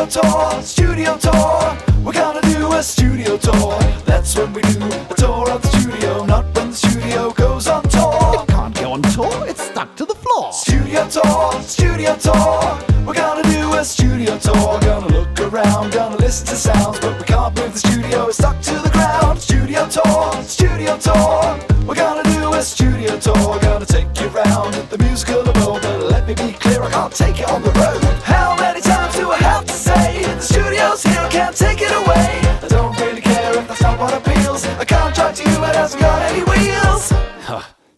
studio tour, studio tour. We're gonna do a studio tour. That's when we do a tour of the studio, not when the studio goes on tour. It can't go on tour, it's stuck to the floor. Studio tour, studio tour. We're gonna do a studio tour. Gonna look around, gonna listen to sounds, but we can't move the studio, it's stuck to the ground. Studio tour, studio tour. We're gonna do a studio tour. Gonna take you round the musical abode, but let me be clear, I can't take it on the road. How many times do I have to say the studio's here, I can't take it away? I don't really care if that's not what appeals. A contract to you, it hasn't got any wheels.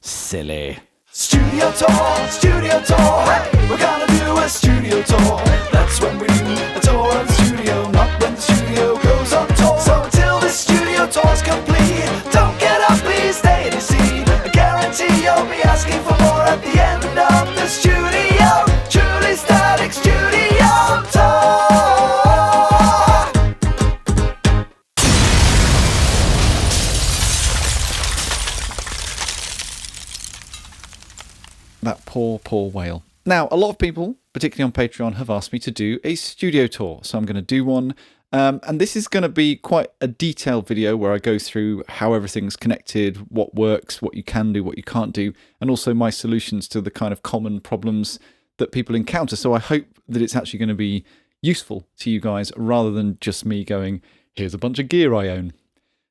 Silly. Studio tour, hey! We're gonna do a studio tour. That's when we do a tour of the studio, not when the studio goes on tour. So until this studio tour's complete, don't get up, please stay in your seat. I guarantee you'll be asking for more at the end of the studio. Truly static studio tour. That poor whale. Now, a lot of people, particularly on Patreon, have asked me to do a studio tour, so I'm going to do one. And this is going to be quite a detailed video where I go through how everything's connected, what works, what you can do, what you can't do, and also my solutions to the kind of common problems that people encounter. So I hope that it's actually going to be useful to you guys rather than just me going, here's a bunch of gear I own.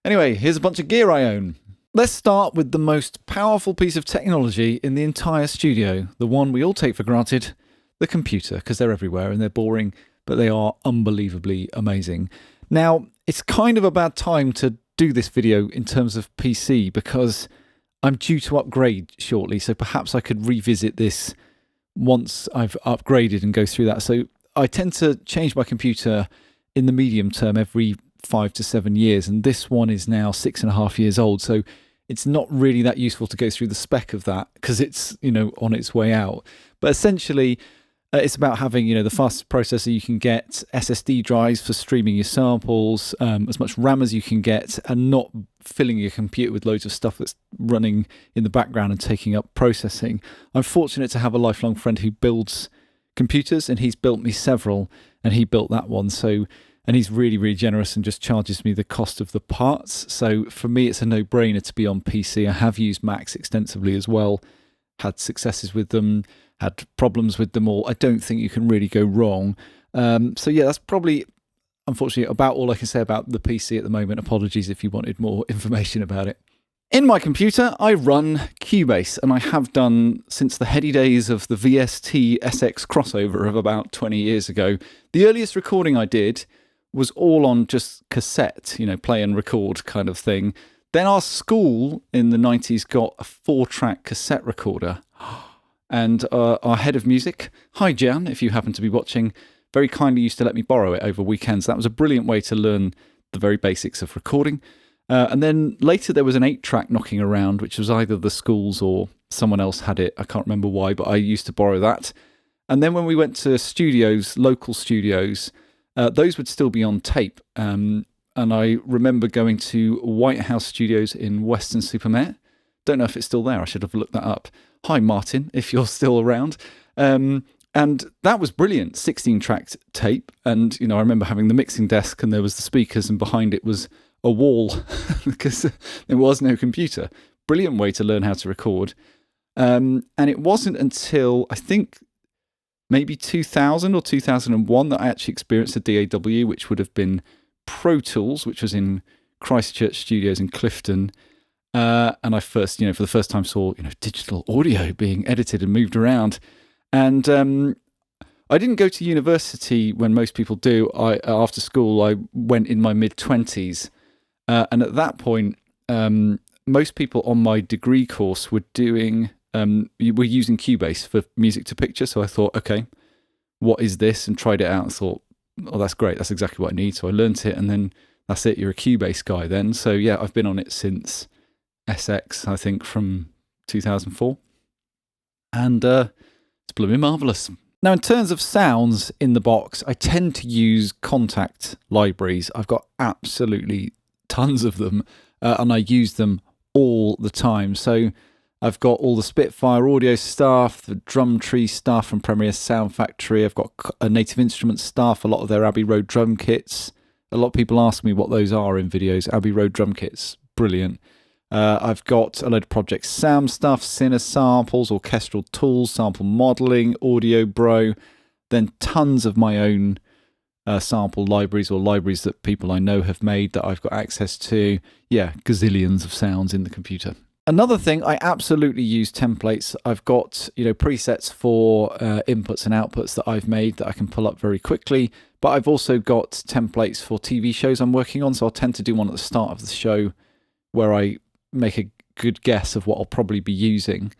Anyway, here's a bunch of gear I own. Let's start with the most powerful piece of technology in the entire studio, the one we all take for granted, the computer, because they're everywhere and they're boring, but they are unbelievably amazing. Now, it's kind of a bad time to do this video in terms of PC because I'm due to upgrade shortly, so perhaps I could revisit this once I've upgraded and go through that. So I tend to change my computer in the medium term every 5 to 7 years, and this one is now 6.5 years old, so it's not really that useful to go through the spec of that because it's, on its way out. But essentially, it's about having, the fastest processor you can get, SSD drives for streaming your samples, as much RAM as you can get, and not filling your computer with loads of stuff that's running in the background and taking up processing. I'm fortunate to have a lifelong friend who builds computers, and he's built me several, and he built that one. And he's really, really generous and just charges me the cost of the parts. So for me, it's a no-brainer to be on PC. I have used Macs extensively as well, had successes with them, had problems with them all. I don't think you can really go wrong. So yeah, that's probably, unfortunately, about all I can say about the PC at the moment. Apologies if you wanted more information about it. In my computer, I run Cubase, and I have done since the heady days of the VST SX crossover of about 20 years ago. The earliest recording I did was all on just cassette, play and record kind of thing. Then our school in the 90s got a 4-track cassette recorder. And our head of music, hi Jan, if you happen to be watching, very kindly used to let me borrow it over weekends. That was a brilliant way to learn the very basics of recording. And then later there was an 8-track knocking around, which was either the school's or someone else had it. I can't remember why, but I used to borrow that. And then when we went to studios, local studios, those would still be on tape. And I remember going to White House Studios in Weston-super-Mare. Don't know if it's still there. I should have looked that up. Hi, Martin, if you're still around. And that was brilliant, 16-track tape. And, I remember having the mixing desk and there was the speakers and behind it was a wall because there was no computer. Brilliant way to learn how to record. And it wasn't until, I think, maybe 2000 or 2001 that I actually experienced a DAW, which would have been Pro Tools, which was in Christchurch Studios in Clifton. And I first, for the first time saw, digital audio being edited and moved around. And I didn't go to university when most people do. After school, I went in my mid-20s. And at that point, most people on my degree course were doing, were using Cubase for music to picture. So I thought, okay, what is this? And tried it out and thought, oh, that's great. That's exactly what I need. So I learnt it and then that's it. You're a Cubase guy then. So yeah, I've been on it since SX, I think, from 2004. And it's blooming marvellous. Now, in terms of sounds in the box, I tend to use Kontakt libraries. I've got absolutely tons of them, and I use them all the time. So I've got all the Spitfire audio stuff, the drum tree stuff from Premiere Sound Factory. I've got a Native Instruments stuff, a lot of their Abbey Road drum kits. A lot of people ask me what those are in videos. Abbey Road drum kits, brilliant. I've got a load of Project Sam stuff, Cine samples, orchestral tools, sample modeling, Audio Bro, then tons of my own sample libraries or libraries that people I know have made that I've got access to. Yeah, gazillions of sounds in the computer. Another thing, I absolutely use templates. I've got, presets for inputs and outputs that I've made that I can pull up very quickly. But I've also got templates for TV shows I'm working on. So I'll tend to do one at the start of the show where I make a good guess of what I'll probably be using.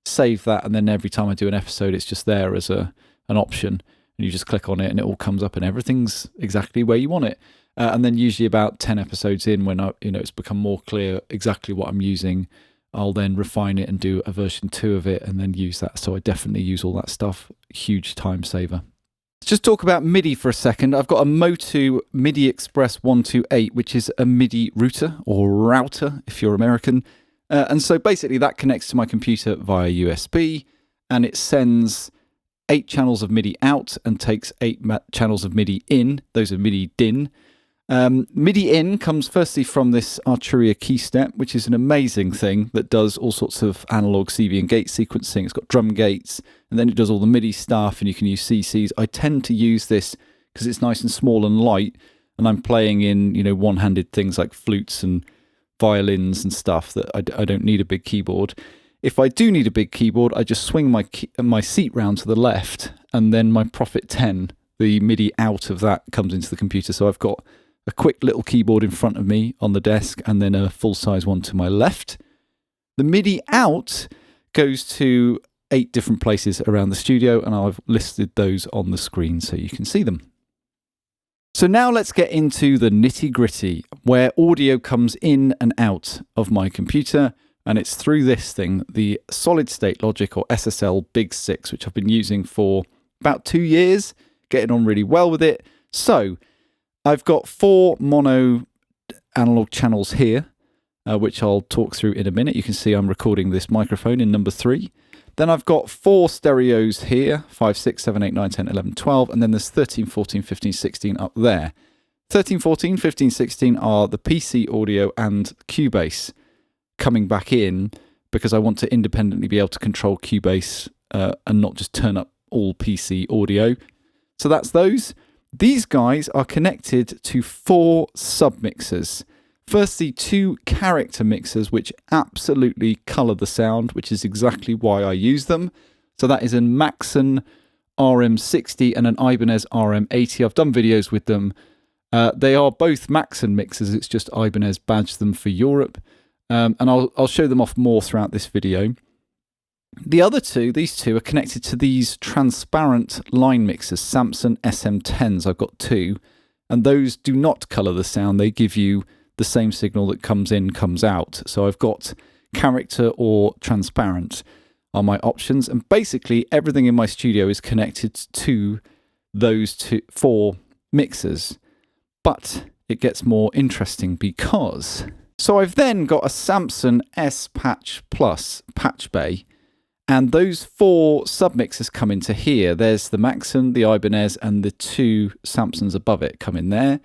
Save that, and then every time I do an episode, it's just there as an option. And you just click on it and it all comes up and everything's exactly where you want it. And then usually about 10 episodes in, when it's become more clear exactly what I'm using, I'll then refine it and do a version 2 of it and then use that. So I definitely use all that stuff. Huge time saver. Let's just talk about MIDI for a second. I've got a Motu MIDI Express 128, which is a MIDI router or router if you're American. And so basically that connects to my computer via USB and it sends 8 channels of MIDI out and takes 8 channels of MIDI in. Those are MIDI DIN. MIDI in comes firstly from this Arturia key step, which is an amazing thing that does all sorts of analog CV and gate sequencing. It's got drum gates, and then it does all the MIDI stuff, and you can use CCs. I tend to use this because it's nice and small and light, and I'm playing in one-handed things like flutes and violins and stuff that I don't need a big keyboard. If I do need a big keyboard, I just swing my seat round to the left, and then my Prophet 10, the MIDI out of that, comes into the computer. So I've got a quick little keyboard in front of me on the desk and then a full-size one to my left. The MIDI out goes to 8 different places around the studio, and I've listed those on the screen so you can see them. So now let's get into the nitty-gritty, where audio comes in and out of my computer, and it's through this thing, the Solid State Logic or SSL Big 6, which I've been using for about 2 years, getting on really well with it. So I've got 4 mono analog channels here, which I'll talk through in a minute. You can see I'm recording this microphone in number 3. Then I've got 4 stereos here, 5, 6, 7, 8, 9, 10, 11, 12, and then there's 13, 14, 15, 16 up there. 13, 14, 15, 16 are the PC audio and Cubase coming back in because I want to independently be able to control Cubase and not just turn up all PC audio. So that's those. These guys are connected to 4 submixers. Firstly, 2 character mixers, which absolutely colour the sound, which is exactly why I use them. So that is a Maxon RM60 and an Ibanez RM80. I've done videos with them. They are both Maxon mixers. It's just Ibanez badged them for Europe. And I'll show them off more throughout this video. The other 2, these 2, are connected to these transparent line mixers, Samson SM10s. I've got 2, and those do not colour the sound. They give you the same signal that comes in, comes out. So I've got character or transparent are my options, and basically everything in my studio is connected to those 4 mixers. But it gets more interesting because... So I've then got a Samson S Patch Plus patch bay, and those 4 submixers come into here. There's the Maxon, the Ibanez, and the 2 Samsons above it come in there.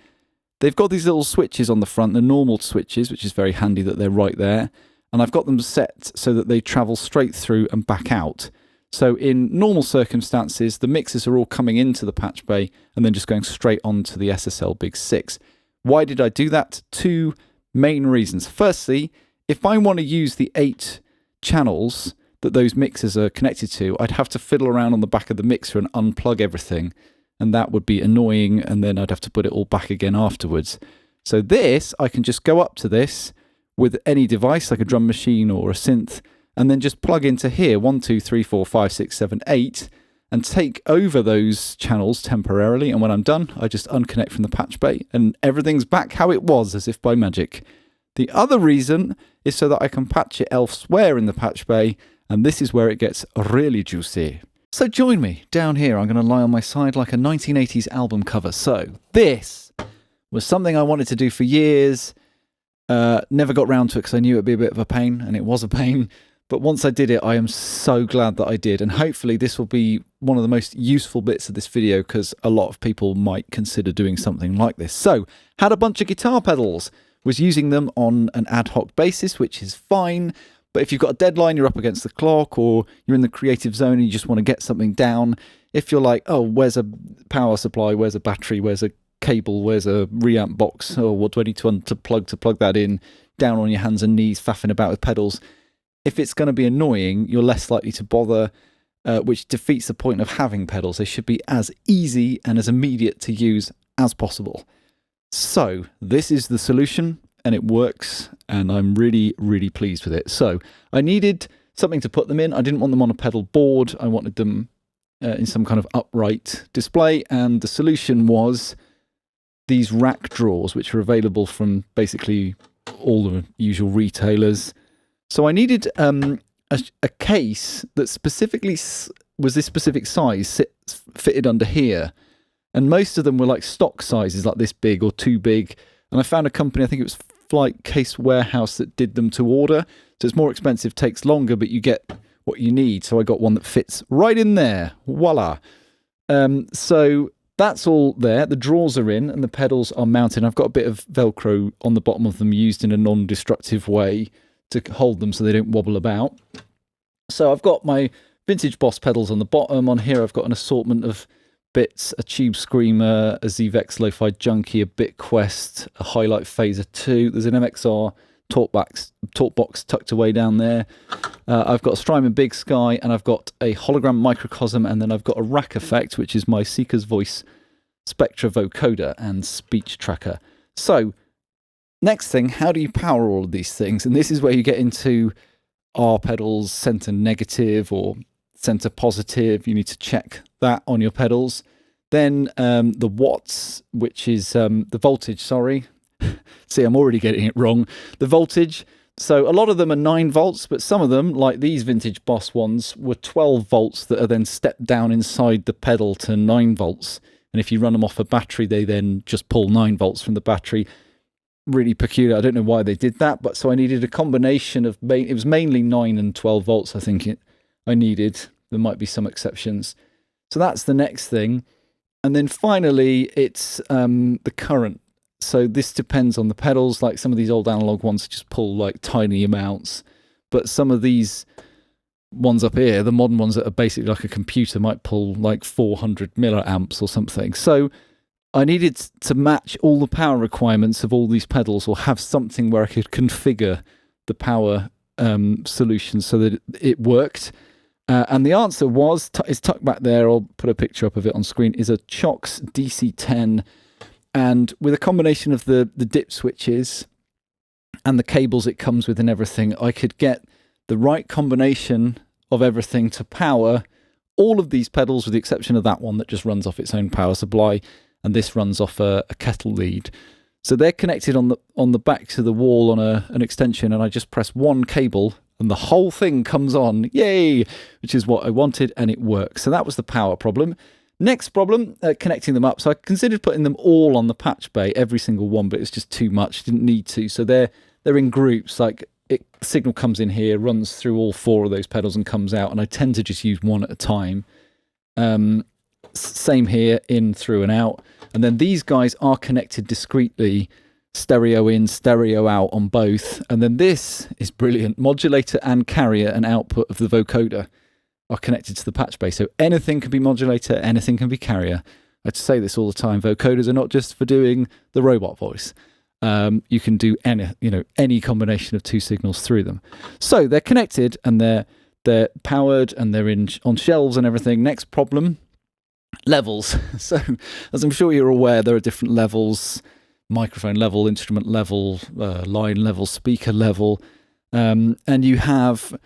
They've got these little switches on the front, the normal switches, which is very handy that they're right there. And I've got them set so that they travel straight through and back out. So in normal circumstances, the mixers are all coming into the patch bay and then just going straight onto the SSL Big 6. Why did I do that? 2 main reasons. Firstly, if I want to use the 8 channels that those mixers are connected to, I'd have to fiddle around on the back of the mixer and unplug everything, and that would be annoying, and then I'd have to put it all back again afterwards. So this, I can just go up to this with any device like a drum machine or a synth, and then just plug into here 1, 2, 3, 4, 5, 6, 7, 8, and take over those channels temporarily, and when I'm done, I just unconnect from the patch bay, and everything's back how it was, as if by magic. The other reason is so that I can patch it elsewhere in the patch bay, and this is where it gets really juicy. So join me down here. I'm going to lie on my side like a 1980s album cover. So this was something I wanted to do for years. Never got round to it because I knew it'd be a bit of a pain, and it was a pain. But once I did it, I am so glad that I did. And hopefully this will be one of the most useful bits of this video, because a lot of people might consider doing something like this. So, had a bunch of guitar pedals, was using them on an ad hoc basis, which is fine. But if you've got a deadline, you're up against the clock, or you're in the creative zone and you just want to get something down, if you're like, oh, where's a power supply, where's a battery, where's a cable, where's a reamp box, or what do I need to plug that in, down on your hands and knees faffing about with pedals, if it's going to be annoying, you're less likely to bother, which defeats the point of having pedals. They should be as easy and as immediate to use as possible. So this is the solution, and it works, and I'm really, really pleased with it. So I needed something to put them in. I didn't want them on a pedal board. I wanted them in some kind of upright display, and the solution was these rack drawers, which are available from basically all the usual retailers. So I needed a case that specifically was this specific size, fitted under here. And most of them were like stock sizes, like this big or too big. And I found a company, I think it was Flight Case Warehouse, that did them to order. So it's more expensive, takes longer, but you get what you need. So I got one that fits right in there. Voila. So that's all there. The drawers are in and the pedals are mounted. I've got a bit of Velcro on the bottom of them, used in a non-destructive way to hold them so they don't wobble about. So I've got my Vintage Boss pedals on the bottom. On here I've got an assortment of bits, a Tube Screamer, a ZVEX Lo-Fi Junkie, a BitQuest, a Highlight Phaser 2. There's an MXR talk box tucked away down there. I've got a Strymon Big Sky, and I've got a hologram microcosm, and then I've got a rack effect, which is my Seeker's Voice Spectra vocoder and speech tracker. So next thing, how do you power all of these things? And this is where you get into R pedals, center negative or center positive. You need to check that on your pedals. Then the watts, which is the voltage, sorry. See, I'm already getting it wrong. The voltage. So a lot of them are 9 volts, but some of them, like these Vintage Boss ones, were 12 volts that are then stepped down inside the pedal to 9 volts. And if you run them off a battery, they then just pull 9 volts from the battery. Really peculiar. I don't know why they did that, but so I needed a combination of, it was mainly 9 and 12 volts, I think I needed. There might be some exceptions. So that's the next thing. And then finally, it's the current. So this depends on the pedals. Like some of these old analog ones just pull like tiny amounts, but some of these ones up here, the modern ones that are basically like a computer, might pull like 400 milliamps or something. So I needed to match all the power requirements of all these pedals, or have something where I could configure the power solution so that it worked. And the answer was, is tucked back there, I'll put a picture up of it on screen, is a Chox DC10. And with a combination of the dip switches and the cables it comes with and everything, I could get the right combination of everything to power all of these pedals, with the exception of that one that just runs off its own power supply, and this runs off a kettle lead. So they're connected on the back to the wall on an extension, and I just press one cable and the whole thing comes on. Yay! Which is what I wanted, and it works. So that was the power problem. Next problem, connecting them up. So I considered putting them all on the patch bay, every single one, but it's just too much. Didn't need to. So they're in groups. Like signal comes in here, runs through all 4 of those pedals and comes out. And I tend to just use one at a time. Same here, in, through, and out. And then these guys are connected discreetly, stereo in, stereo out on both. And then this is brilliant. Modulator and carrier and output of the vocoder are connected to the patch bay. So anything can be modulator, anything can be carrier. I say this all the time. Vocoders are not just for doing the robot voice. You can do any combination of 2 signals through them. So they're connected and they're powered and they're on shelves and everything. Next problem, levels. So as I'm sure you're aware, there are different levels: microphone level, instrument level, line level, speaker level, and you have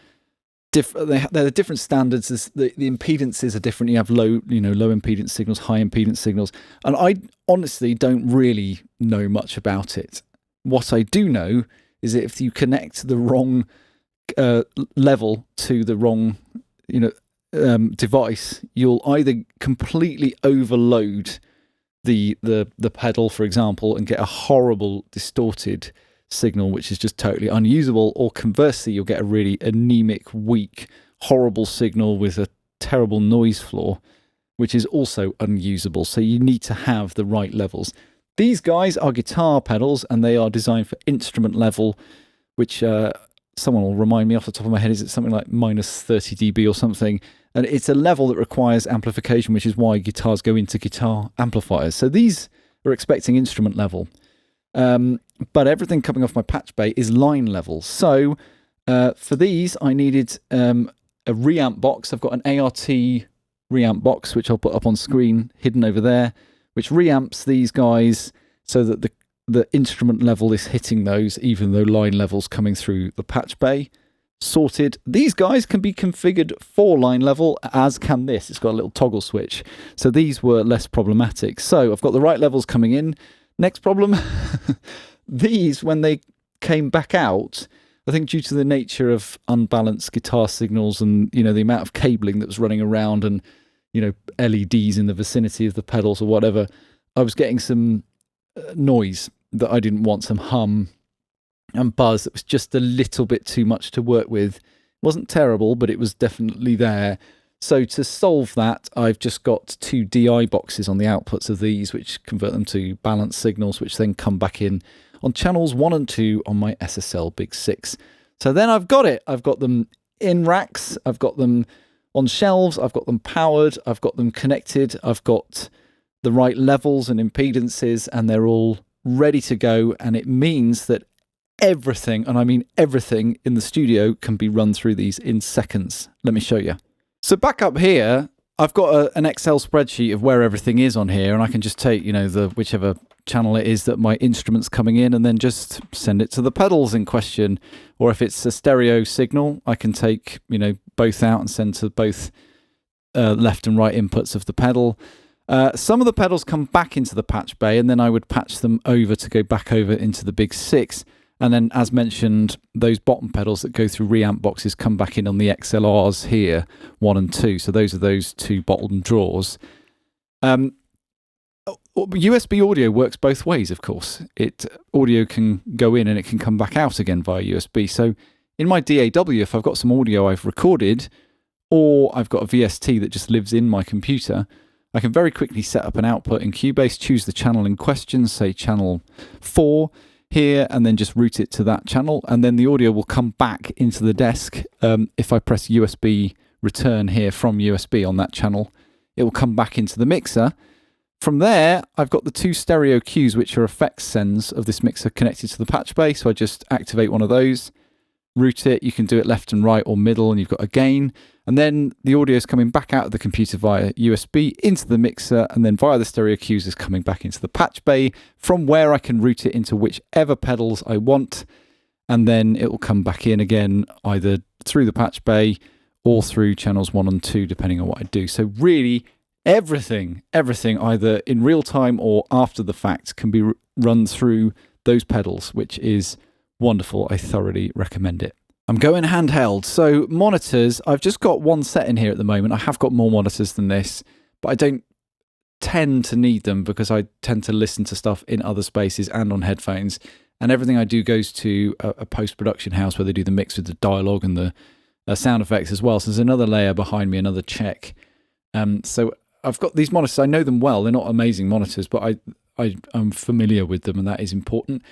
there are different standards. The impedances are different. You have low impedance signals, high impedance signals, and I honestly don't really know much about it. What I do know is that if you connect the wrong level to the wrong device, you'll either completely overload the pedal, for example, and get a horrible distorted signal, which is just totally unusable, or conversely, you'll get a really anemic, weak, horrible signal with a terrible noise floor, which is also unusable. So you need to have the right levels. These guys are guitar pedals, and they are designed for instrument level, which someone will remind me off the top of my head, is it something like minus 30 dB or something? And it's a level that requires amplification, which is why guitars go into guitar amplifiers. So these are expecting instrument level. But everything coming off my patch bay is line level. So for these, I needed a reamp box. I've got an ART reamp box, which I'll put up on screen, hidden over there, which reamps these guys so that the instrument level is hitting those, even though line level's coming through the patch bay. Sorted. These guys can be configured for line level, as can this. It's got a little toggle switch. So these were less problematic. So I've got the right levels coming in. Next problem, these, when they came back out, I think due to the nature of unbalanced guitar signals and, the amount of cabling that was running around and, LEDs in the vicinity of the pedals or whatever, I was getting some noise that I didn't want, some hum and buzz that was just a little bit too much to work with. It wasn't terrible, but it was definitely there. So to solve that, I've just got 2 DI boxes on the outputs of these, which convert them to balanced signals, which then come back in on channels 1 and 2 on my SSL Big 6. So then I've got it. I've got them in racks. I've got them on shelves. I've got them powered. I've got them connected. I've got the right levels and impedances, and they're all ready to go. And it means that everything, and I mean everything, in the studio can be run through these in seconds. Let me show you. So back up here, I've got an Excel spreadsheet of where everything is on here, and I can just take, the whichever channel it is that my instrument's coming in, and then just send it to the pedals in question. Or if it's a stereo signal, I can take, both out and send to both left and right inputs of the pedal. Some of the pedals come back into the patch bay, and then I would patch them over to go back over into the Big 6. And then, as mentioned, those bottom pedals that go through reamp boxes come back in on the XLRs here, 1 and 2. So those are those 2 bottom drawers. USB audio works both ways, of course. Audio can go in and it can come back out again via USB. So in my DAW, if I've got some audio I've recorded, or I've got a VST that just lives in my computer, I can very quickly set up an output in Cubase, choose the channel in question, say channel 4, here, and then just route it to that channel, and then the audio will come back into the desk. If I press USB return here from USB on that channel, it will come back into the mixer. From there, I've got the 2 stereo cues, which are effects sends of this mixer connected to the patch bay, so I just activate one of those, route it. You can do it left and right or middle, and you've got a gain. And then the audio is coming back out of the computer via USB into the mixer, and then via the stereo cues is coming back into the patch bay, from where I can route it into whichever pedals I want. And then it will come back in again, either through the patch bay or through channels 1 and 2, depending on what I do. So really, everything, either in real time or after the fact, can be run through those pedals, which is wonderful. I thoroughly recommend it. I'm going handheld. So monitors, I've just got one set in here at the moment. I have got more monitors than this, but I don't tend to need them because I tend to listen to stuff in other spaces and on headphones. And everything I do goes to a post-production house where they do the mix with the dialogue and the sound effects as well. So there's another layer behind me, another check. So I've got these monitors. I know them well. They're not amazing monitors, but I'm familiar with them, and that is important.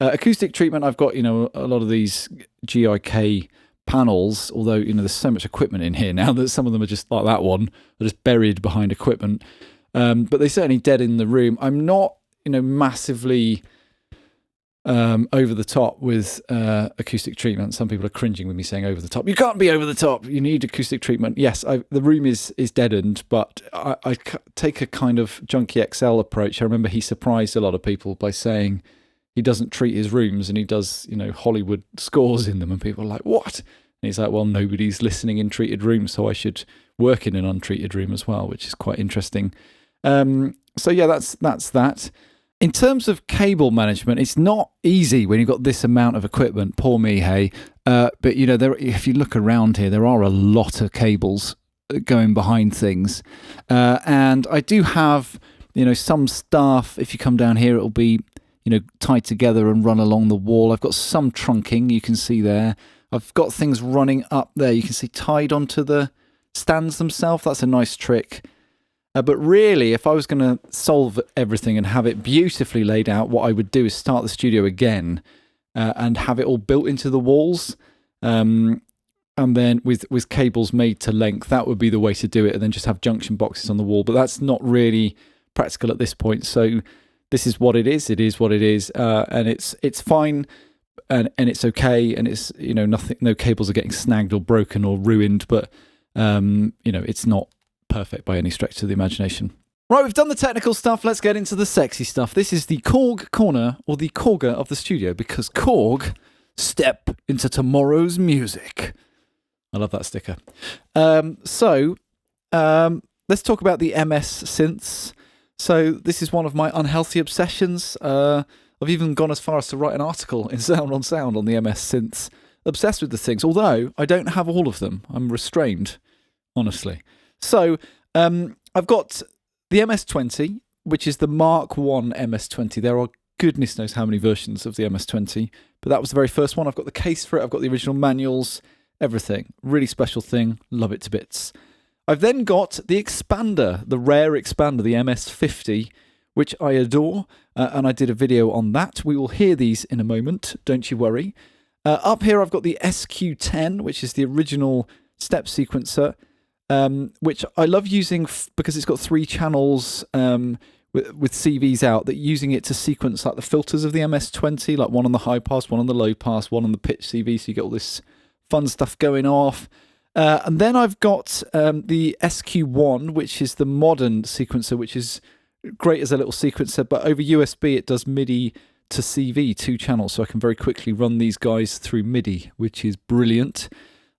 Acoustic treatment, I've got, a lot of these GIK panels, although, there's so much equipment in here now that some of them are just like that one, are just buried behind equipment. But they certainly dead in the room. I'm not, massively over the top with acoustic treatment. Some people are cringing with me saying over the top. You can't be over the top. You need acoustic treatment. Yes, the room is deadened, but I take a kind of Junkie XL approach. I remember he surprised a lot of people by saying he doesn't treat his rooms, and he does, Hollywood scores in them, and people are like, what? And he's like, well, nobody's listening in treated rooms, so I should work in an untreated room as well, which is quite interesting. So yeah, that's that. In terms of cable management, it's not easy when you've got this amount of equipment. Poor me, hey. But if you look around here, there are a lot of cables going behind things, and I do have, some stuff. If you come down here, it'll be, tied together and run along the wall. I've got some trunking, you can see there. I've got things running up there, you can see tied onto the stands themselves. That's a nice trick. But really, if I was going to solve everything and have it beautifully laid out, what I would do is start the studio again and have it all built into the walls. And then with cables made to length, that would be the way to do it, and then just have junction boxes on the wall. But that's not really practical at this point. So this is what it is. It is what it is, and it's fine, and it's okay, and it's nothing. No cables are getting snagged or broken or ruined, but it's not perfect by any stretch of the imagination. Right, we've done the technical stuff. Let's get into the sexy stuff. This is the Korg Corner, or the Korger of the studio, because Korg step into tomorrow's music. I love that sticker. So let's talk about the MS synths. So this is one of my unhealthy obsessions. I've even gone as far as to write an article in Sound on Sound on the MS synths. Obsessed with the things, although I don't have all of them. I'm restrained, honestly. So I've got the MS-20, which is the Mark I MS-20. There are goodness knows how many versions of the MS-20, but that was the very first one. I've got the case for it. I've got the original manuals, everything. Really special thing. Love it to bits. I've then got the expander, the rare expander, the MS-50, which I adore, and I did a video on that. We will hear these in a moment, don't you worry. Up here I've got the SQ10, which is the original step sequencer, which I love using because it's got 3 channels with CVs out, that using it to sequence like the filters of the MS-20, like one on the high pass, one on the low pass, one on the pitch CV, so you get all this fun stuff going off. And then I've got the SQ1, which is the modern sequencer, which is great as a little sequencer, but over USB it does Midi to CV, 2 channels, so I can very quickly run these guys through Midi, which is brilliant.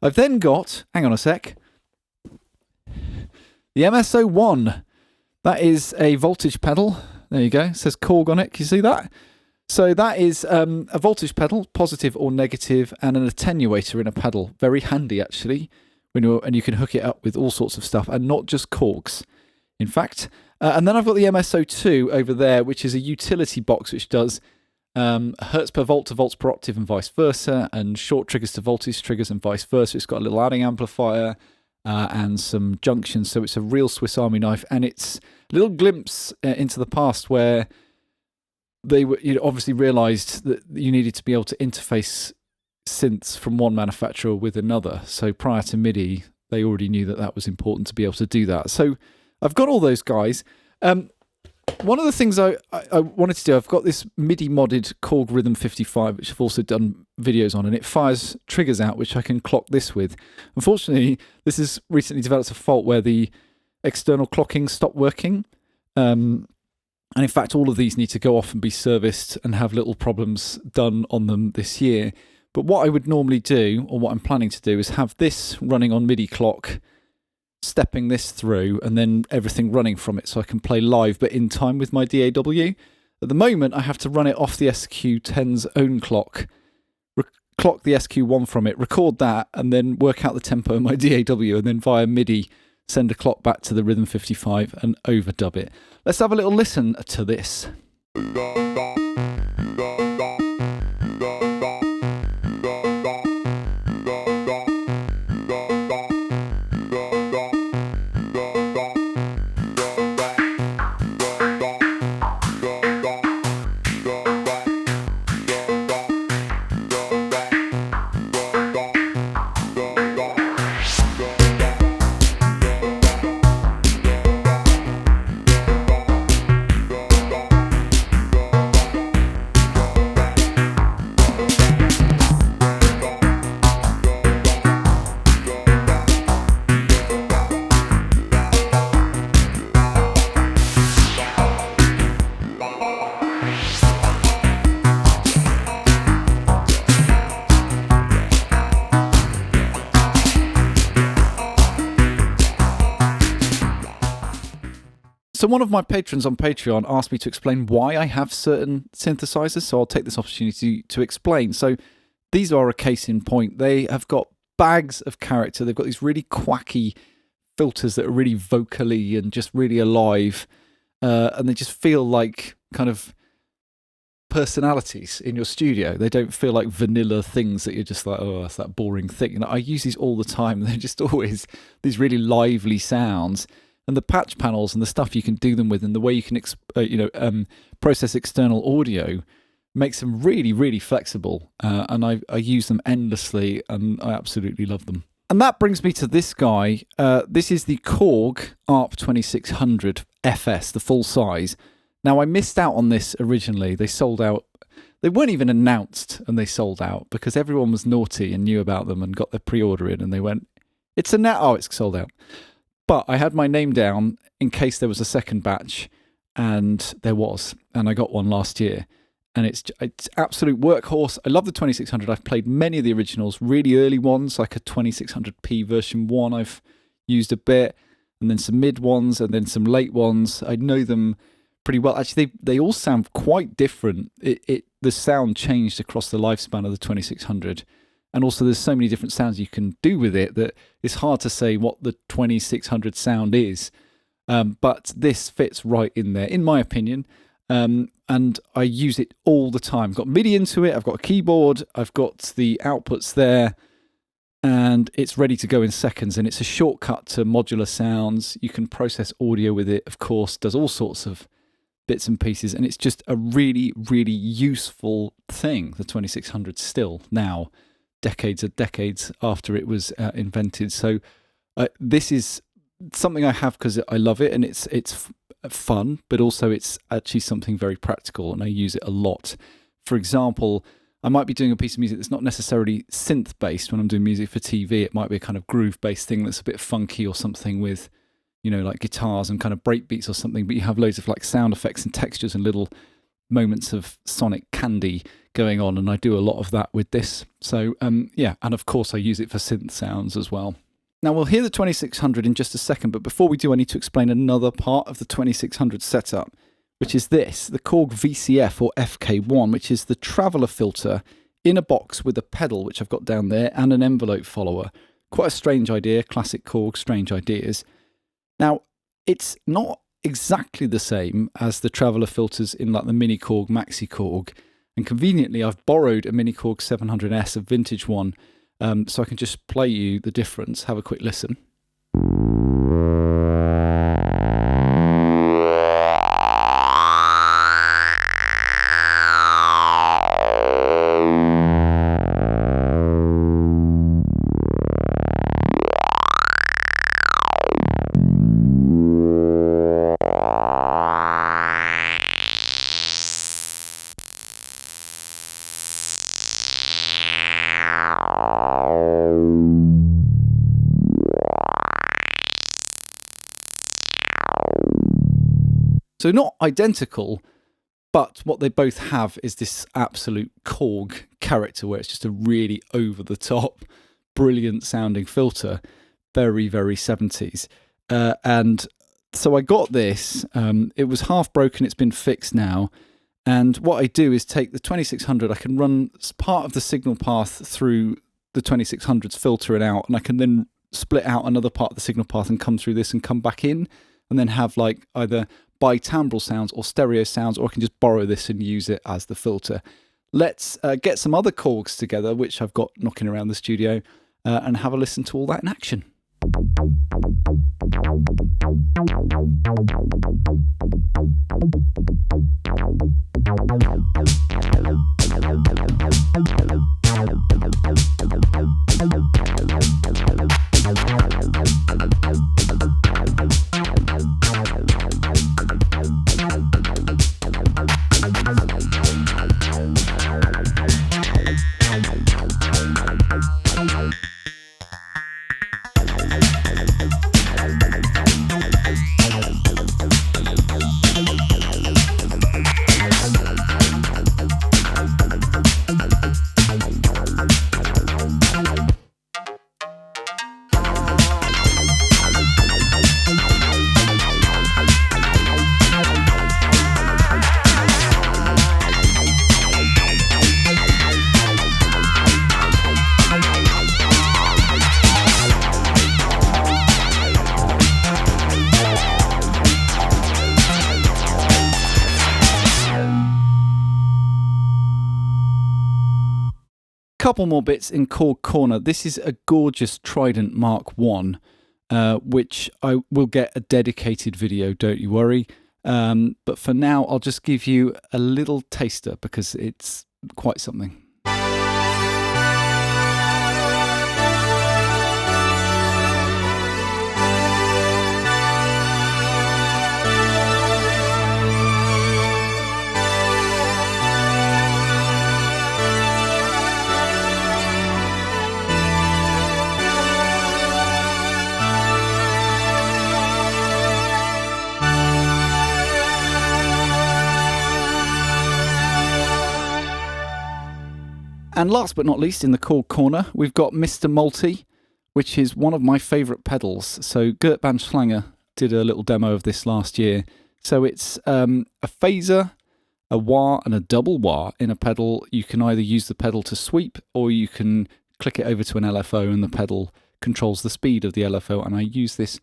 I've then got, hang on a sec, the MSO1. That is a voltage pedal. There you go. It says Korg on it. Can you see that? So that is a voltage pedal, positive or negative, and an attenuator in a pedal. Very handy, actually. And you can hook it up with all sorts of stuff, and not just Korgs, in fact. And then I've got the MSO2 over there, which is a utility box which does hertz per volt to volts per octave and vice versa, and short triggers to voltage triggers and vice versa. It's got a little adding amplifier and some junctions, so it's a real Swiss Army knife, and it's a little glimpse into the past where they were obviously realised that you needed to be able to interface synths from one manufacturer with another. So prior to Midi, they already knew that that was important to be able to do that. So I've got all those guys. One of the things I wanted to do, I've got this MIDI modded Korg Rhythm 55, which I've also done videos on, and it fires triggers out, which I can clock this with. Unfortunately, this has recently developed a fault where the external clocking stopped working. And in fact, all of these need to go off and be serviced and have little problems done on them this year. But what I would normally do, or what I'm planning to do, is have this running on MIDI clock, stepping this through, and then everything running from it, so I can play live but in time with my DAW. At the moment, I have to run it off the SQ10's own clock, clock the SQ1 from it, record that, and then work out the tempo in my DAW, and then via MIDI send a clock back to the Rhythm 55 and overdub it. Let's have a little listen to this. So one of my patrons on Patreon asked me to explain why I have certain synthesizers, so I'll take this opportunity to explain. So these are a case in point. They have got bags of character. They've got these really quacky filters that are really vocally and just really alive, and they just feel like kind of personalities in your studio. They don't feel like vanilla things that you're just like, oh, that's that boring thing. And I use these all the time. They're just always these really lively sounds. And the patch panels and the stuff you can do them with, and the way you can process external audio makes them really, really flexible. And I use them endlessly, and I absolutely love them. And that brings me to this guy. This is the Korg ARP 2600 FS, the full size. Now, I missed out on this originally. They sold out. They weren't even announced, and they sold out because everyone was naughty and knew about them and got their pre-order in, and they went, it's sold out. But I had my name down in case there was a second batch, and there was, and I got one last year. And it's absolute workhorse. I love the 2600. I've played many of the originals, really early ones, like a 2600p version 1 I've used a bit, and then some mid ones, and then some late ones. I know them pretty well. Actually, they all sound quite different. The sound changed across the lifespan of the 2600. And also there's so many different sounds you can do with it that it's hard to say what the 2600 sound is. But this fits right in there, in my opinion. And I use it all the time. I've got MIDI into it, I've got a keyboard, I've got the outputs there, and it's ready to go in seconds. And it's a shortcut to modular sounds. You can process audio with it, of course, does all sorts of bits and pieces. And it's just a really, really useful thing, the 2600 still now, decades after it was invented. So this is something I have because I love it, and it's fun, but also it's actually something very practical, and I use it a lot. For example, I might be doing a piece of music that's not necessarily synth based when I'm doing music for TV. It might be a kind of groove based thing that's a bit funky or something with, like guitars and kind of breakbeats or something, but you have loads of like sound effects and textures and little moments of sonic candy going on, and I do a lot of that with this. So yeah, and of course I use it for synth sounds as well. Now, we'll hear the 2600 in just a second, but before we do, I need to explain another part of the 2600 setup, which is this, the Korg VCF or FK1, which is the traveller filter in a box with a pedal, which I've got down there, and an envelope follower. Quite a strange idea, classic Korg, strange ideas. Now, it's not exactly the same as the traveller filters in like the Mini Korg, Maxi Korg, and conveniently I've borrowed a Mini Korg 700S, a vintage one, so I can just play you the difference. Have a quick listen. So not identical, but what they both have is this absolute Korg character where it's just a really over-the-top, brilliant sounding filter. Very, very 70s. And so I got this. It was half broken. It's been fixed now. And what I do is take the 2600. I can run part of the signal path through the 2600's filter and out. And I can then split out another part of the signal path and come through this and come back in. And then have like either bitimbral sounds or stereo sounds, or I can just borrow this and use it as the filter. Let's get some other Korgs together, which I've got knocking around the studio, and have a listen to all that in action. couple more bits in Korg Corner. This is a gorgeous Trident Mark 1, which I will get a dedicated video, don't you worry. But for now, I'll just give you a little taster because it's quite something. And last but not least, in the Korg Corner, we've got Mr. Multi, which is one of my favourite pedals. So Gert van Schlanger did a little demo of this last year. So it's a phaser, a wah and a double wah in a pedal. You can either use the pedal to sweep or you can click it over to an LFO and the pedal controls the speed of the LFO. And I use this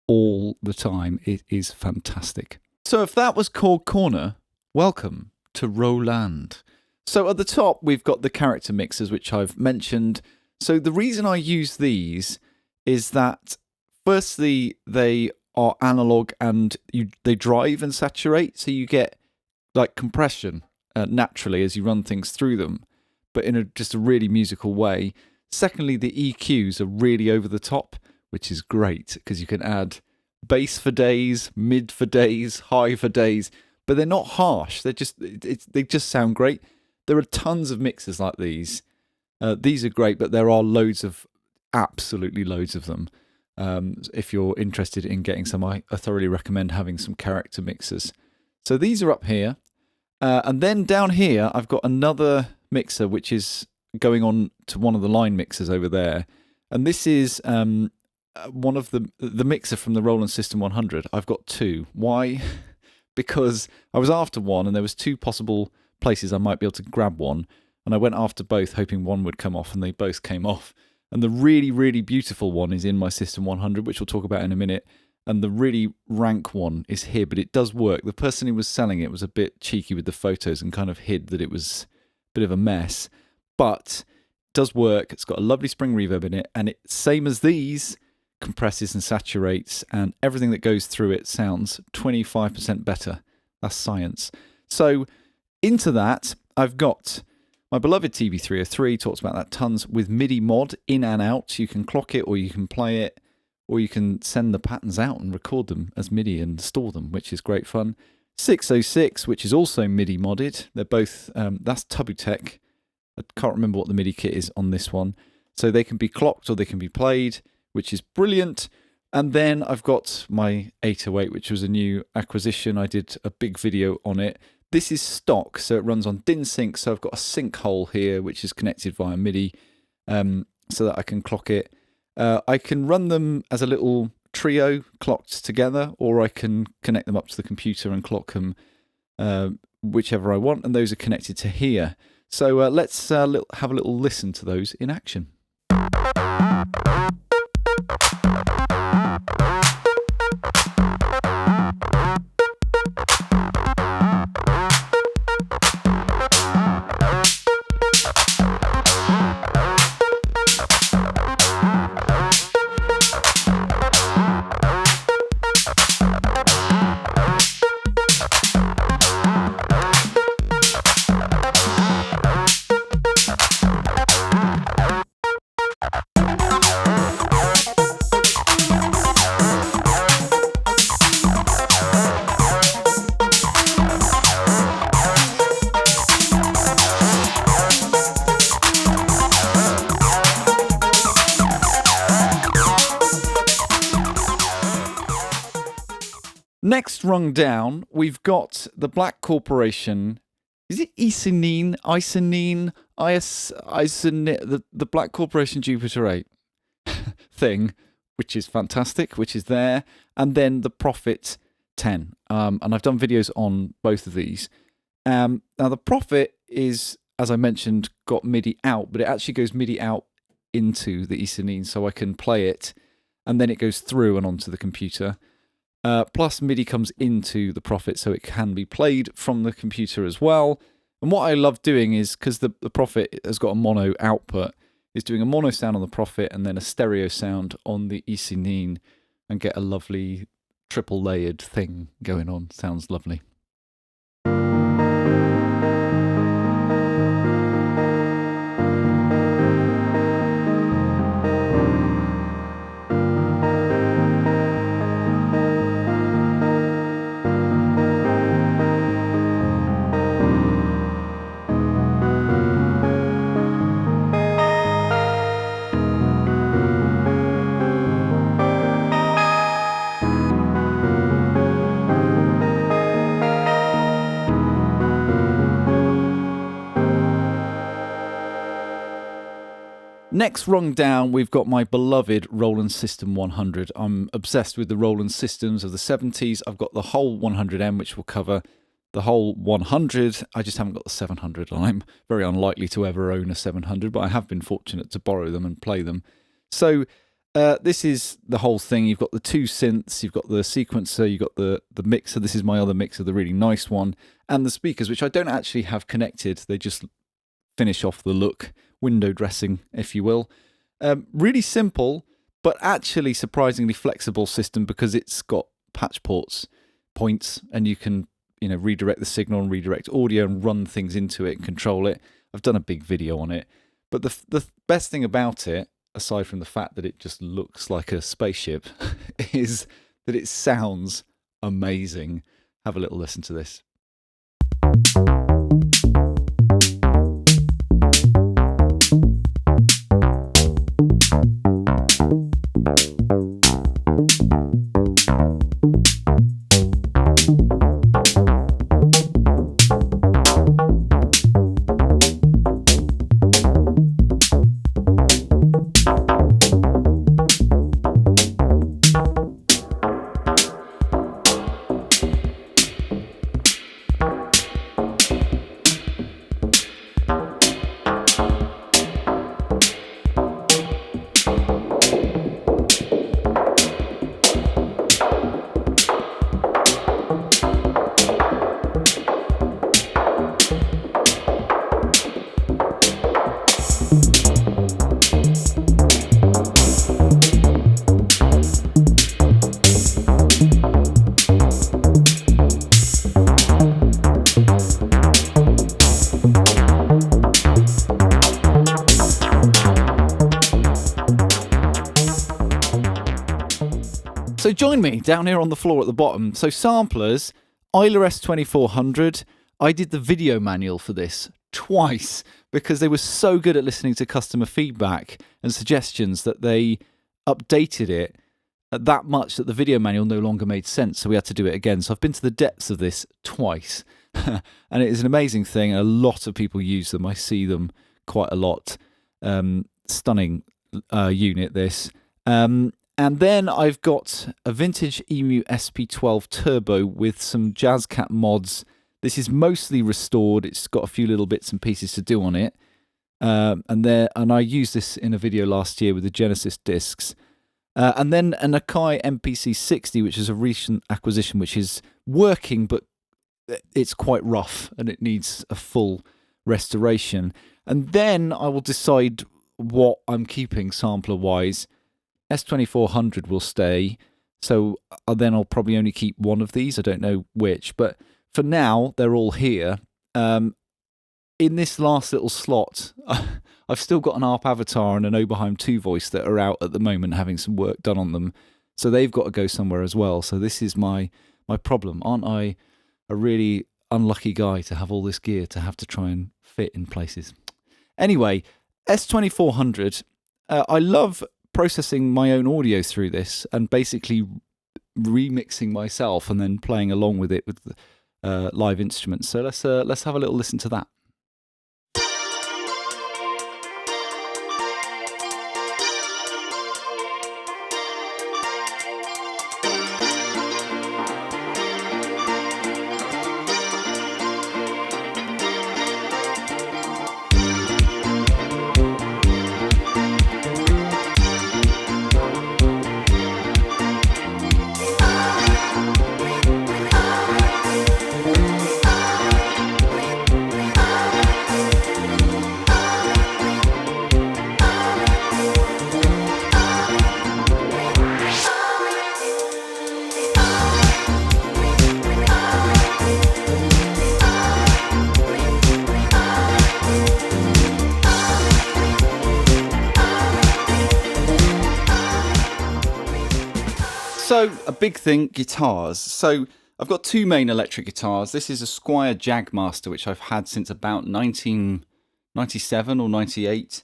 all the time. It is fantastic. So if that was Korg Corner, welcome to Roland. So at the top, we've got the character mixers, which I've mentioned. So the reason I use these is that, firstly, they are analog and they drive and saturate. So you get like compression naturally as you run things through them, but in just a really musical way. Secondly, the EQs are really over the top, which is great because you can add bass for days, mid for days, high for days, but they're not harsh. They just sound great. There are tons of mixers like these. These are great, but there are absolutely loads of them. If you're interested in getting some, I thoroughly recommend having some character mixers. So these are up here. And then down here, I've got another mixer, which is going on to one of the line mixers over there. And this is one of the mixer from the Roland System 100. I've got two. Why? Because I was after one and there was two possible places I might be able to grab one, and I went after both hoping one would come off, and they both came off. And the really, really beautiful one is in my System 100, which we'll talk about in a minute, and the really rank one is here, but it does work. The person who was selling it was a bit cheeky with the photos and kind of hid that it was a bit of a mess, but it does work. It's got a lovely spring reverb in it, and it, same as these, compresses and saturates, and everything that goes through it sounds 25% better. That's science. So into that, I've got my beloved TB303, talks about that tons, with Midi mod in and out. You can clock it, or you can play it, or you can send the patterns out and record them as Midi and store them, which is great fun. 606, which is also Midi modded. They're both, that's Tubutech. I can't remember what the Midi kit is on this one. So they can be clocked or they can be played, which is brilliant. And then I've got my 808, which was a new acquisition. I did a big video on it. This is stock, so it runs on DIN sync. So I've got a sync hole here, which is connected via Midi, so that I can clock it. I can run them as a little trio clocked together, or I can connect them up to the computer and clock them whichever I want, and those are connected to here. So let's have a little listen to those in action. Next rung down, we've got the Black Corporation. Is it Ise-Nin? Ise-Nin? Ise-Nin? The Black Corporation Jupiter 8 thing, which is fantastic, which is there. And then the Prophet 10. And I've done videos on both of these. Now, the Prophet is, as I mentioned, got MIDI out, but it actually goes MIDI out into the Ise-Nin, so I can play it, and then it goes through and onto the computer. Plus MIDI comes into the Prophet, so it can be played from the computer as well. And what I love doing is, because the Prophet has got a mono output, is doing a mono sound on the Prophet and then a stereo sound on the Ise-Nin, and get a lovely triple layered thing going on. Sounds lovely. Next rung down, we've got my beloved Roland System 100. I'm obsessed with the Roland Systems of the 70s. I've got the whole 100M, which will cover the whole 100. I just haven't got the 700. I'm very unlikely to ever own a 700, but I have been fortunate to borrow them and play them. So this is the whole thing. You've got the two synths, you've got the sequencer, you've got the mixer. This is my other mixer, the really nice one, and the speakers, which I don't actually have connected. They just finish off the look, window dressing, if you will. Really simple, but actually surprisingly flexible system, because it's got patch points, and you can, redirect the signal and redirect audio and run things into it and control it. I've done a big video on it. But the best thing about it, aside from the fact that it just looks like a spaceship, is that it sounds amazing. Have a little listen to this. So join me down here on the floor at the bottom. So samplers, Euler S2400. I did the video manual for this twice because they were so good at listening to customer feedback and suggestions that they updated it that much that the video manual no longer made sense. So we had to do it again. So I've been to the depths of this twice. And it is an amazing thing. A lot of people use them. I see them quite a lot. Stunning unit, this. And then I've got a vintage EMU SP12 Turbo with some JazzCat mods. This is mostly restored. It's got a few little bits and pieces to do on it. And I used this in a video last year with the Genesis discs. And then an Akai MPC 60, which is a recent acquisition, which is working, but it's quite rough and it needs a full restoration. And then I will decide what I'm keeping sampler-wise. S2400 will stay, so then I'll probably only keep one of these. I don't know which, but for now, they're all here. In this last little slot, I've still got an ARP Avatar and an Oberheim 2 voice that are out at the moment, having some work done on them, so they've got to go somewhere as well. So this is my problem. Aren't I a really unlucky guy to have all this gear to have to try and fit in places? Anyway, S2400, I love processing my own audio through this and basically remixing myself and then playing along with it with live instruments. So let's have a little listen to that. So, a big thing, guitars. So, I've got two main electric guitars. This is a Squier Jagmaster, which I've had since about 1997 or 98.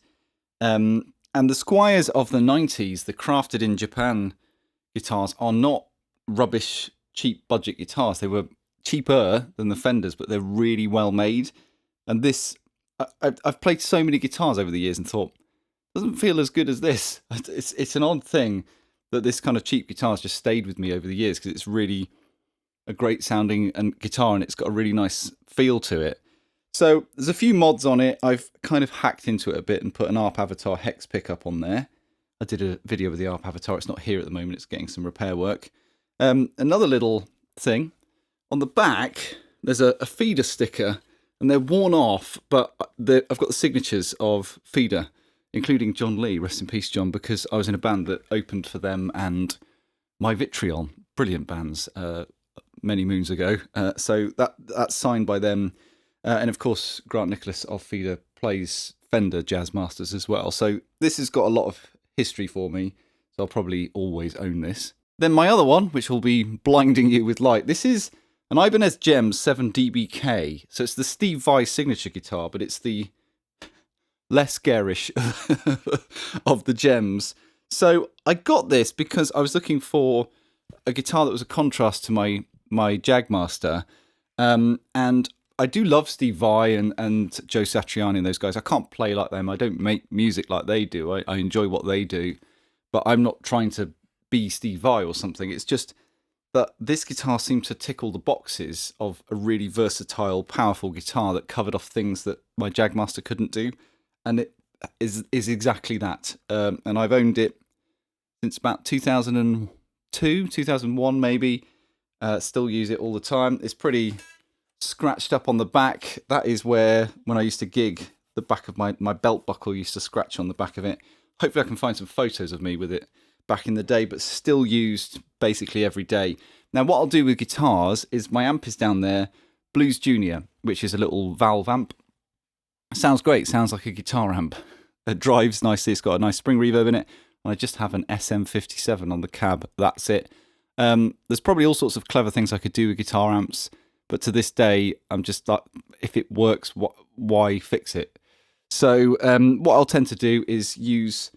And the Squiers of the 90s, the crafted in Japan guitars, are not rubbish, cheap budget guitars. They were cheaper than the Fenders, but they're really well made. And this, I've played so many guitars over the years and thought, doesn't feel as good as this. It's an odd thing that this kind of cheap guitar has just stayed with me over the years, because it's really a great sounding guitar and it's got a really nice feel to it. So there's a few mods on it. I've kind of hacked into it a bit and put an ARP Avatar hex pickup on there. I did a video with the ARP Avatar. It's not here at the moment. It's getting some repair work. Another little thing. On the back, there's a feeder sticker, and they're worn off, but I've got the signatures of feeder, including John Lee, rest in peace, John, because I was in a band that opened for them and My Vitriol, brilliant bands, many moons ago. So that's signed by them. And of course, Grant Nicholas of Feeder plays Fender Jazz Masters as well. So this has got a lot of history for me. So I'll probably always own this. Then my other one, which will be blinding you with light. This is an Ibanez Gems 7DBK. So it's the Steve Vai signature guitar, but it's the less garish of the Gems. So I got this because I was looking for a guitar that was a contrast to my Jagmaster. And I do love Steve Vai and Joe Satriani and those guys. I can't play like them. I don't make music like they do. I enjoy what they do. But I'm not trying to be Steve Vai or something. It's just that this guitar seemed to tick all the boxes of a really versatile, powerful guitar that covered off things that my Jagmaster couldn't do. And it is exactly that. And I've owned it since about 2002, 2001 maybe. Still use it all the time. It's pretty scratched up on the back. That is where, when I used to gig, the back of my belt buckle used to scratch on the back of it. Hopefully I can find some photos of me with it back in the day, but still used basically every day. Now what I'll do with guitars is my amp is down there, Blues Junior, which is a little valve amp. Sounds great, sounds like a guitar amp. It drives nicely, it's got a nice spring reverb in it, and I just have an SM57 on the cab, that's it. There's probably all sorts of clever things I could do with guitar amps, but to this day, I'm just like, if it works, why fix it? So what I'll tend to do is use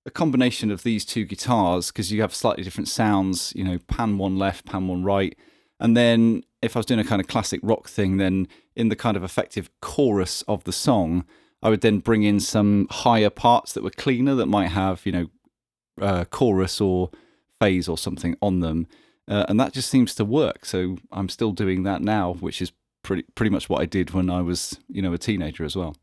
a combination of these two guitars, because you have slightly different sounds, you know, pan one left, pan one right. And then if I was doing a kind of classic rock thing, then in the kind of effective chorus of the song, I would then bring in some higher parts that were cleaner, that might have, you know, chorus or phase or something on them. And that just seems to work. So I'm still doing that now, which is pretty much what I did when I was, you know, a teenager as well.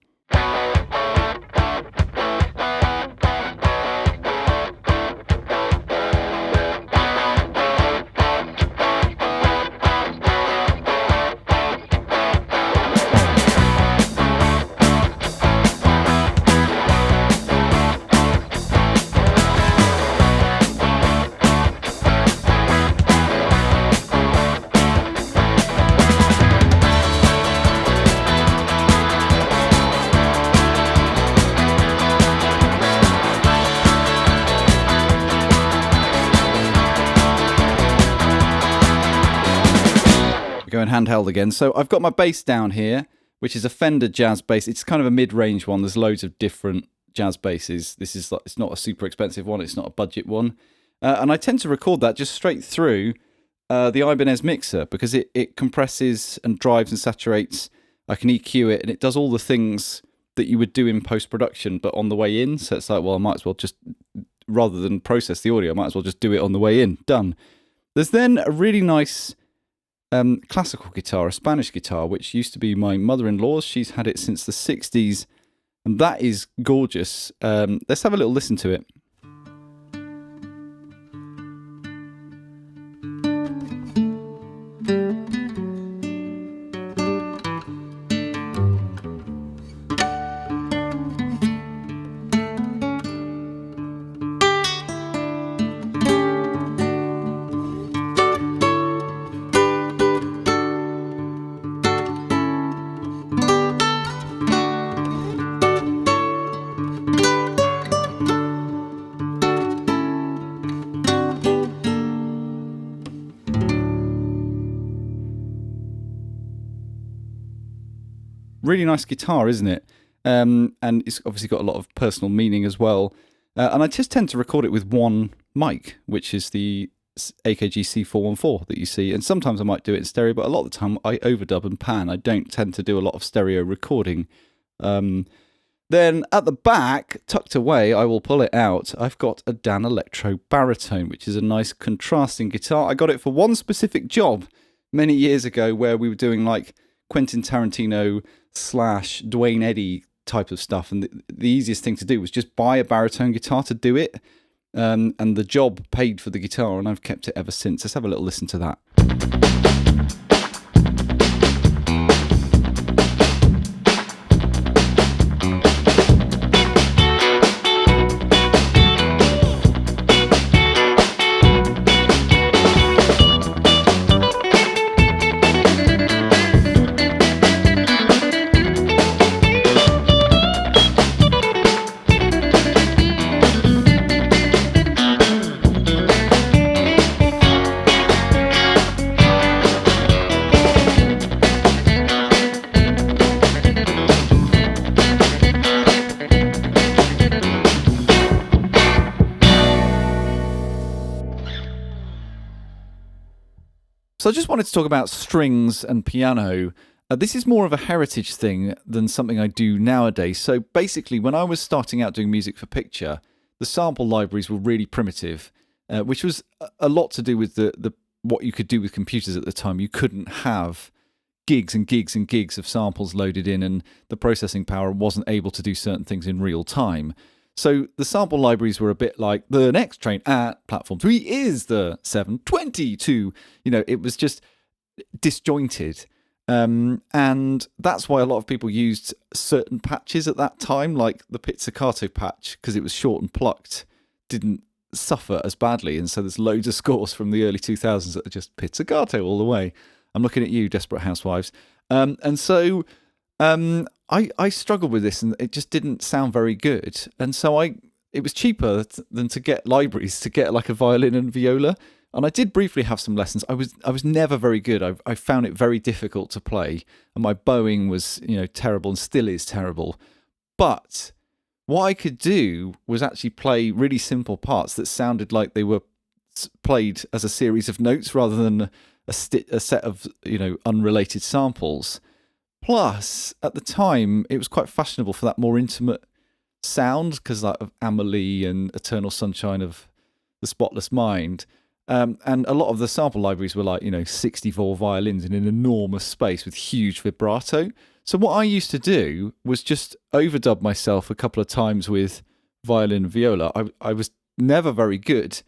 Going handheld again. So I've got my bass down here, which is a Fender jazz bass. It's kind of a mid-range one. There's loads of different jazz basses. This is like, it's not a super expensive one. It's not a budget one. And I tend to record that just straight through the Ibanez mixer, because it compresses and drives and saturates. I can EQ it, and it does all the things that you would do in post-production, but on the way in. So it's like, well, I might as well just, rather than process the audio, I might as well just do it on the way in. Done. There's then a really nice classical guitar, a Spanish guitar, which used to be my mother-in-law's. She's had it since the 60s, and that is gorgeous. Let's have a little listen to it. really nice guitar, isn't it? And it's obviously got a lot of personal meaning as well. And I just tend to record it with one mic, which is the AKG C414 that you see. And sometimes I might do it in stereo, but a lot of the time I overdub and pan. I don't tend to do a lot of stereo recording. Then at the back, tucked away, I will pull it out, I've got a Dan Electro Baritone, which is a nice contrasting guitar. I got it for one specific job many years ago where we were doing like Quentin Tarantino / Dwayne Eddy type of stuff. And the easiest thing to do was just buy a baritone guitar to do it. And the job paid for the guitar, and I've kept it ever since. Let's have a little listen to that. So I just wanted to talk about strings and piano. This is more of a heritage thing than something I do nowadays. So basically, when I was starting out doing music for picture, the sample libraries were really primitive, which was a lot to do with the what you could do with computers at the time. You couldn't have gigs and gigs and gigs of samples loaded in, and the processing power wasn't able to do certain things in real time. So the sample libraries were a bit like the next train at platform 3 is the 722. It was just disjointed. And that's why a lot of people used certain patches at that time, like the pizzicato patch, because it was short and plucked, didn't suffer as badly. And so there's loads of scores from the early 2000s that are just pizzicato all the way. I'm looking at you, Desperate Housewives. I struggled with this, and it just didn't sound very good. And so it was cheaper than to get libraries to get like a violin and viola. And I did briefly have some lessons. I was never very good. I found it very difficult to play, and my bowing was terrible and still is terrible. But what I could do was actually play really simple parts that sounded like they were played as a series of notes rather than a set of unrelated samples. Plus, at the time, it was quite fashionable for that more intimate sound, because like of Amelie and Eternal Sunshine of the Spotless Mind. And a lot of the sample libraries were like, 64 violins in an enormous space with huge vibrato. So what I used to do was just overdub myself a couple of times with violin and viola. I was never very good,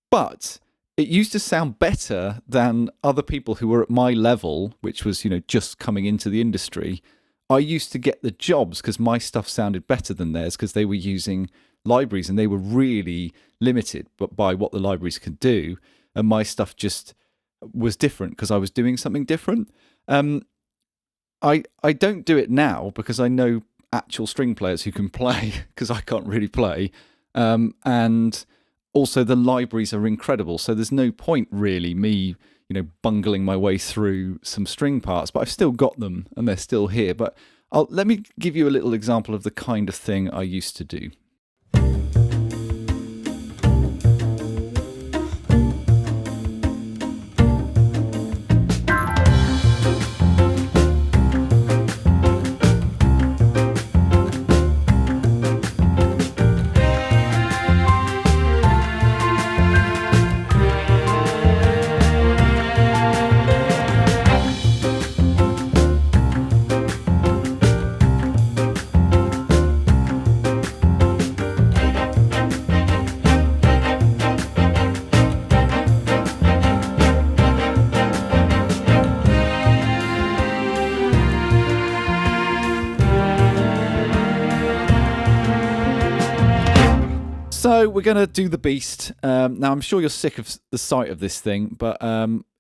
but it used to sound better than other people who were at my level, which was, just coming into the industry. I used to get the jobs because my stuff sounded better than theirs, because they were using libraries and they were really limited by what the libraries could do. And my stuff just was different because I was doing something different. I don't do it now because I know actual string players who can play, because I can't really play. And also, the libraries are incredible, so there's no point really me, bungling my way through some string parts, but I've still got them and they're still here. But let me give you a little example of the kind of thing I used to do. So we're going to do the Beast. Now, I'm sure you're sick of the sight of this thing, but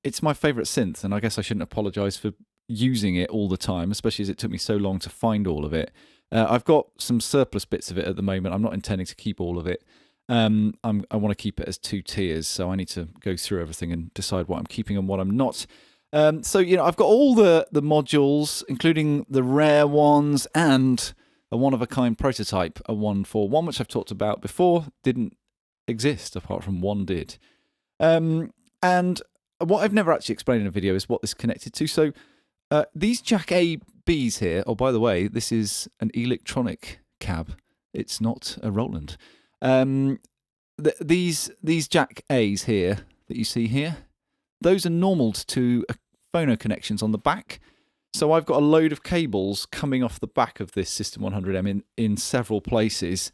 it's my favourite synth, and I guess I shouldn't apologise for using it all the time, especially as it took me so long to find all of it. I've got some surplus bits of it at the moment. I'm not intending to keep all of it. I want to keep it as 2 tiers, so I need to go through everything and decide what I'm keeping and what I'm not. So, I've got all the modules, including the rare ones and a one-of-a-kind prototype, a 141, which I've talked about before, didn't exist, apart from one did. And what I've never actually explained in a video is what this connected to. So these Jack A Bs here, oh, by the way, this is an electronic cab. It's not a Roland. These Jack A's here that you see here, those are normaled to phono connections on the back. So I've got a load of cables coming off the back of this System 100M in several places.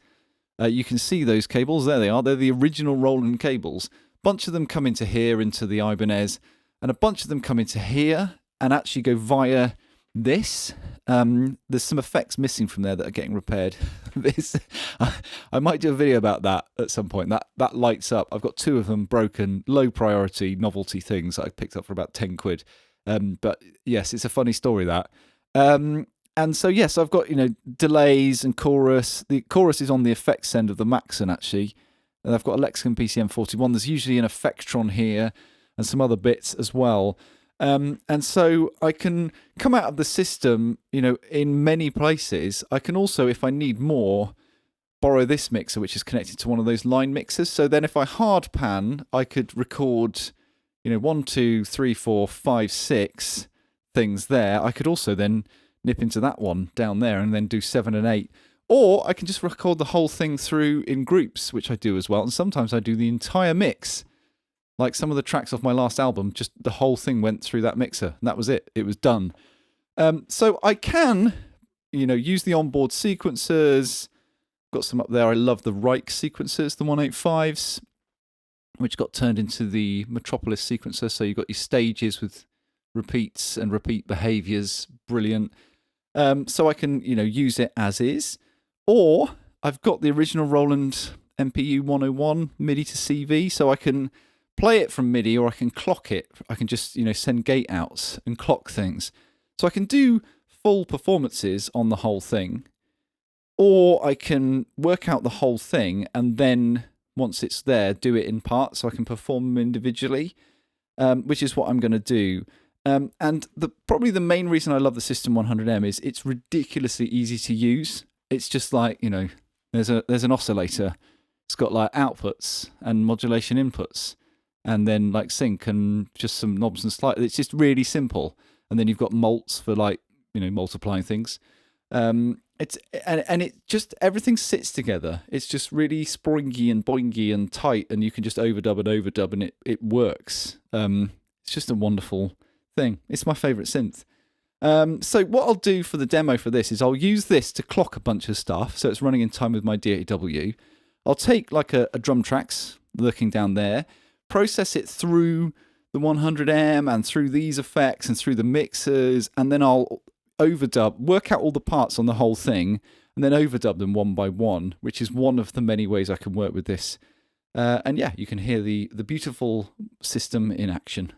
You can see those cables. There they are. They're the original Roland cables. A bunch of them come into here, into the Ibanez, and a bunch of them come into here and actually go via this. There's some effects missing from there that are getting repaired. I might do a video about that at some point. That lights up. I've got two of them broken, low priority novelty things that I picked up for about 10 quid. But yes, it's a funny story, that. And so, yes, I've got, delays and chorus. The chorus is on the effects end of the Maxon, actually. And I've got a Lexicon PCM41. There's usually an Effectron here and some other bits as well. And so I can come out of the system, in many places. I can also, if I need more, borrow this mixer, which is connected to one of those line mixers. So then if I hard pan, I could record 1, 2, 3, 4, 5, 6 things there. I could also then nip into that one down there and then do 7 and 8. Or I can just record the whole thing through in groups, which I do as well. And sometimes I do the entire mix. Like some of the tracks off my last album, just the whole thing went through that mixer. And that was it. It was done. So I can, use the onboard sequencers. Got some up there. I love the Reich sequencers, the 185s. Which got turned into the Metropolis sequencer. So you've got your stages with repeats and repeat behaviors. Brilliant. So I can, use it as is. Or I've got the original Roland MPU 101 MIDI to CV. So I can play it from MIDI, or I can clock it. I can just, send gate outs and clock things. So I can do full performances on the whole thing. Or I can work out the whole thing and then, once it's there, do it in parts so I can perform them individually, which is what I'm going to do. And probably the main reason I love the System 100M is it's ridiculously easy to use. It's just like, there's an oscillator. It's got like outputs and modulation inputs, and then like sync and just some knobs and slides. It's just really simple. And then you've got mults for like, multiplying things. It just, everything sits together. It's just really springy and boingy and tight, and you can just overdub and it works. It's just a wonderful thing. It's my favourite synth. So what I'll do for the demo for this is I'll use this to clock a bunch of stuff, so it's running in time with my DAW. I'll take like a drum tracks, looking down there, process it through the 100M and through these effects and through the mixers, and then I'll overdub, work out all the parts on the whole thing, and then overdub them one by one, which is one of the many ways I can work with this. And yeah, you can hear the beautiful system in action.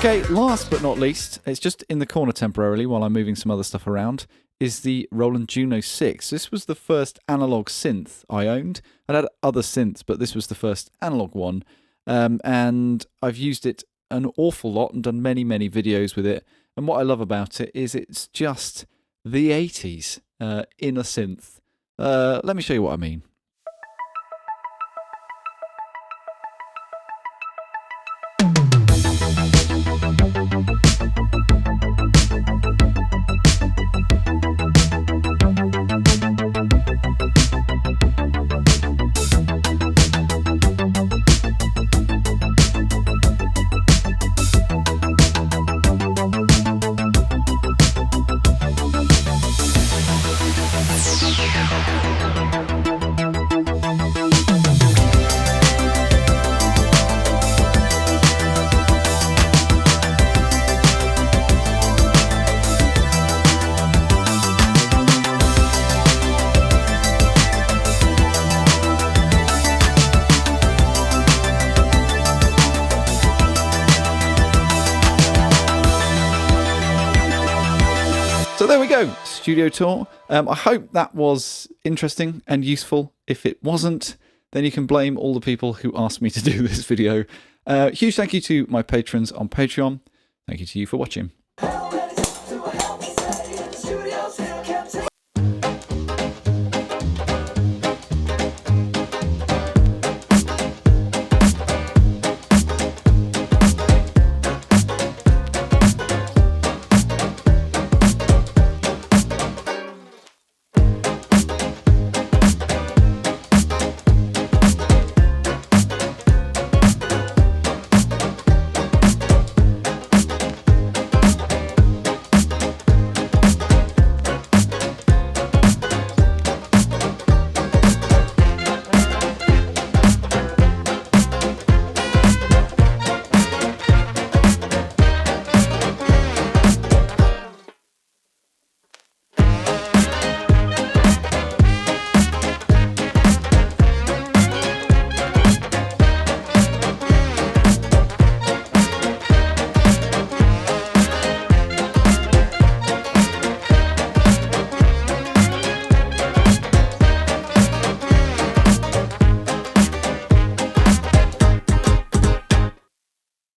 Okay, last but not least, it's just in the corner temporarily while I'm moving some other stuff around, is the Roland Juno 6. This was the first analog synth I owned. I had other synths, but this was the first analog one. And I've used it an awful lot and done many, many videos with it. And what I love about it is it's just the 80s in a synth. Let me show you what I mean. So there we go, studio tour. I hope that was interesting and useful. If it wasn't, then you can blame all the people who asked me to do this video. Huge thank you to my patrons on Patreon. Thank you to you for watching.